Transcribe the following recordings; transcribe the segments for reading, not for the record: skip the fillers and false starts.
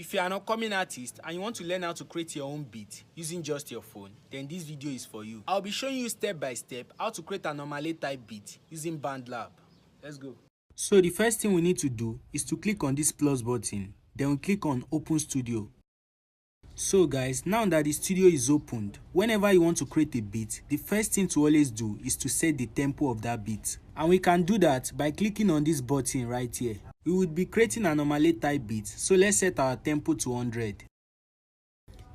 If you are an upcoming artist and you want to learn how to create your own beat using just your phone, then this video is for you. I'll be showing you step by step how to create an Anomaly type beat using BandLab. Let's go. So the first thing we need to do is to click on this plus button, then we click on Open Studio. So guys, now that the studio is opened, whenever you want to create a beat, the first thing to always do is to set the tempo of that beat. And we can do that by clicking on this button right here. We would be creating an Anomaly type beat, so let's set our tempo to 100.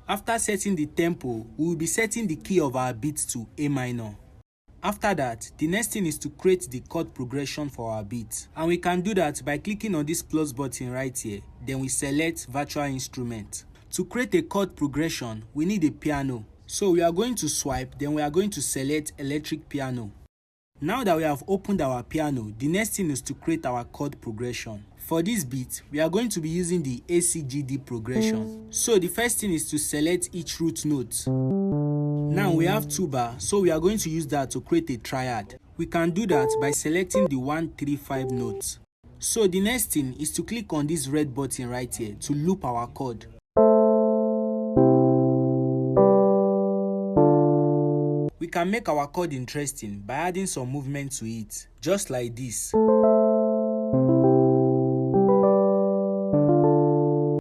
After setting the tempo, we will be setting the key of our beat to A minor. After that, the next thing is to create the chord progression for our beat. And we can do that by clicking on this plus button right here, then we select virtual instrument. To create a chord progression, we need a piano. So we are going to swipe, then we are going to select electric piano. Now that we have opened our piano, the next thing is to create our chord progression. For this beat, we are going to be using the ACGD progression. So the first thing is to select each root note. Now we have 2 bars, so we are going to use that to create a triad. We can do that by selecting the 1, 3, 5 notes. So the next thing is to click on this red button right here to loop our chord. We can make our chord interesting by adding some movement to it, just like this.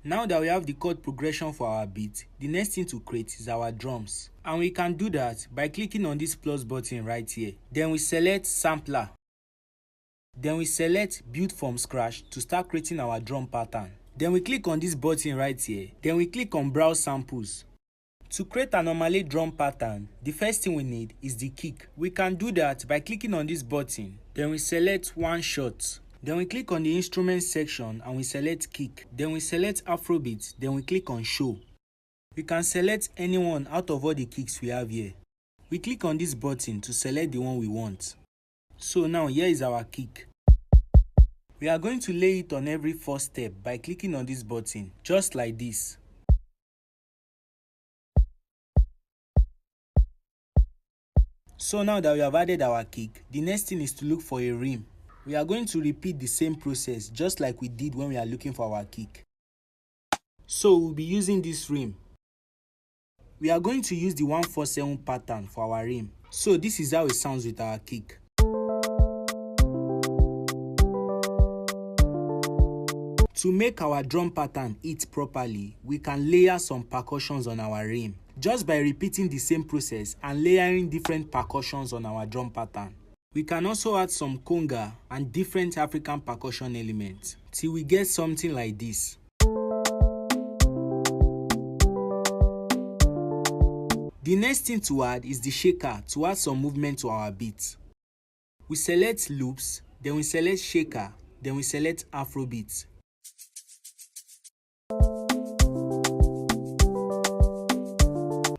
Now that we have the chord progression for our beat, the next thing to create is our drums. And we can do that by clicking on this plus button right here. Then we select sampler. Then we select build from scratch to start creating our drum pattern. Then we click on this button right here. Then we click on browse samples. To create an Anomaly drum pattern, the first thing we need is the kick. We can do that by clicking on this button. Then we select one shot. Then we click on the instrument section and we select kick. Then we select Afrobeat. Then we click on show. We can select any one out of all the kicks we have here. We click on this button to select the one we want. So now here is our kick. We are going to lay it on every first step by clicking on this button, just like this. So now that we have added our kick, the next thing is to look for a rim. We are going to repeat the same process just like we did when we are looking for our kick. So we'll be using this rim. We are going to use the 147 pattern for our rim. So this is how it sounds with our kick. To make our drum pattern hit properly, we can layer some percussions on our rim, just by repeating the same process and layering different percussions on our drum pattern. We can also add some conga and different African percussion elements till we get something like this. The next thing to add is the shaker to add some movement to our beat. We select loops, then we select shaker, then we select Afrobeat.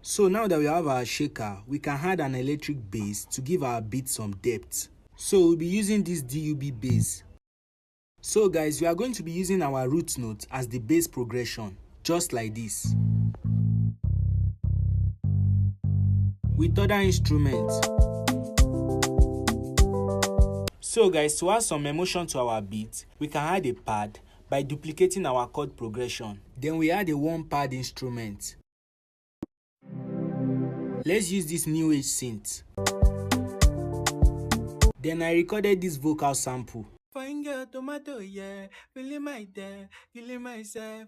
So now that we have our shaker, we can add an electric bass to give our beat some depth. So we'll be using this DUB bass. So guys, we are going to be using our root note as the bass progression, just like this. With other instruments. So guys, to add some emotion to our beat, we can add a pad by duplicating our chord progression. Then we add a 1-pad instrument. Let's use this new age synth. Then I recorded this vocal sample. Fine girl, tomato, yeah, feeling my day, killing myself.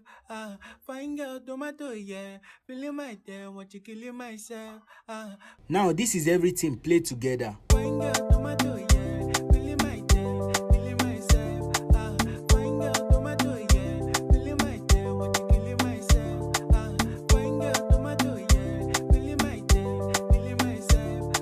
Fine girl, tomato, yeah, feeling my day, what you killing myself. Now this is everything played together. Fine girl, tomato, yeah, feeling my day, killing myself. Fine girl, tomato, yeah, feeling my day, what you killing myself. Fine girl, tomato, yeah, feeling my day, killing myself.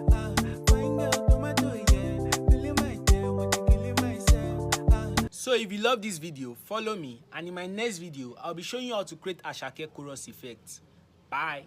Fine girl, tomato, yeah, feeling my day, what you killing myself. So if you love this video, follow me, and in my next video, I'll be showing you how to create Asake chorus effect. Bye.